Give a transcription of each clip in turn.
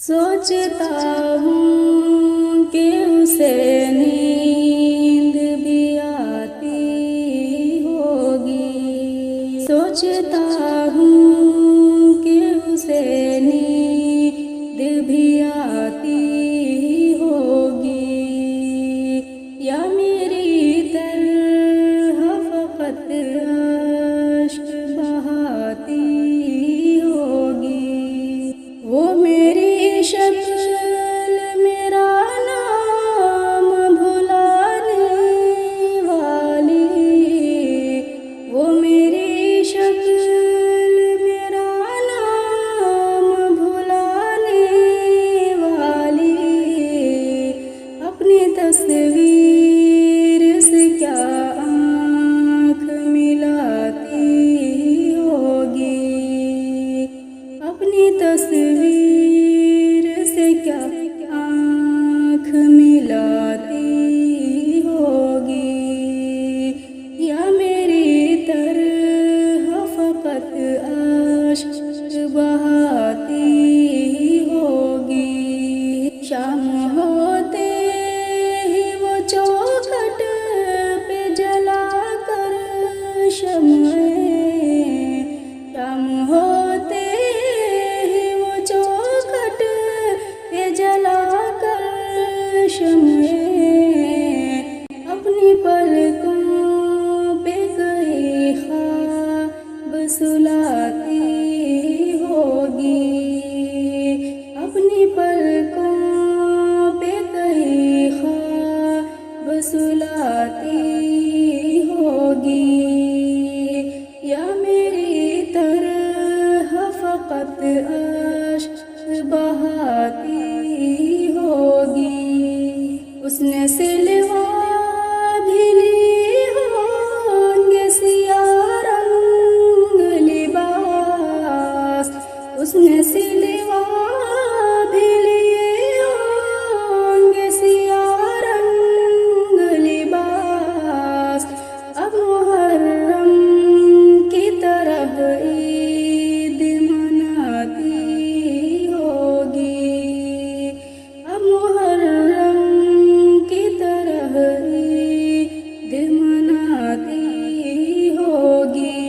سوچتا ہوں کہ اسے نیند بھی آتی ہوگی، سوچتا ہوں کہ اسے نیند بھی آتی ہوگی، یا میری طرح فقط اشک بہاتی ہوگی۔ وہ میری شکل میرا نام بھلانے والی، وہ میری شکل میرا نام بھلانے والی، اپنی تصویر سے کیا آنکھ ملاتی ہوگی، اپنی تصویر سے کیا آنکھ ملاتی ہوگی، یا میری طرح فقط اشک بہاتی ہوگی۔ شام ہوتے ہی وہ چوکھٹ پہ جلا کر شمعیں، شام ہوتے جلا کر شمعیں، اپنی پلکوں پہ کئی خواب سلاتی ہوگی، اپنی پلکوں پہ کئی خواب سلاتی ہوگی، یا میری طرح فقط اشک بہاتی ہوگی۔ اس نے سلوا بھی لی ہوں گے سیاہ رنگ لباس، اس نے سلوا بھی لیے ہوں گے سیاہ رنگ لباس، اب محرم کی طرح عید مناتی ہوگی، اب محرم کی طرح عید مناتی ہوگی،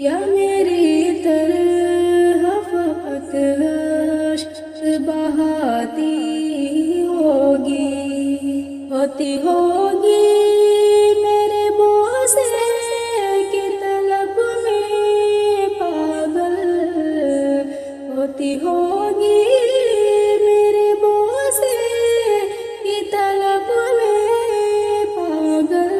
یا میری طرح فقط اشک بہاتی ہوگی، ہوتی ہوگی میرے بوسے کی طلب میں پاگل، ہوتی ہوگی میرے بوسے کی طلب میں پاگل،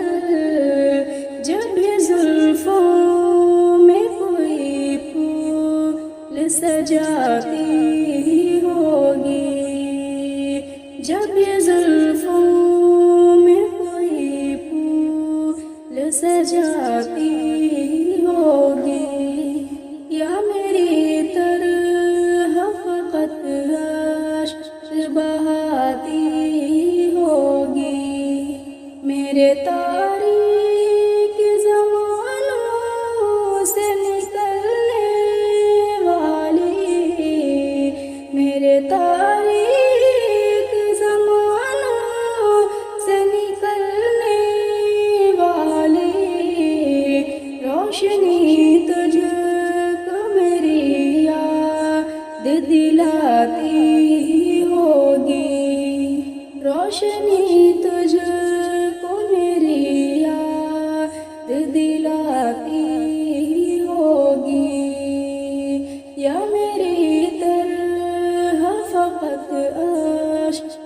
جب بھی زلفوں میں کوئی پھول سجاتی ہوگی، جب بھی زلفوں میں کوئی پھول سجاتی ہوگی، یا میری طرح فقط اشک بہاتی ہوگی، میرے تاریک زمانوں سے نکلنے والی، میرے تاریک زمانوں سے نکلنے والی، روشنی تجھ کو میری یاد دلاتی ہوگی، روشنی تجھ کو میری یاد دلاتی ہوگی، یا میری طرح فقط اشک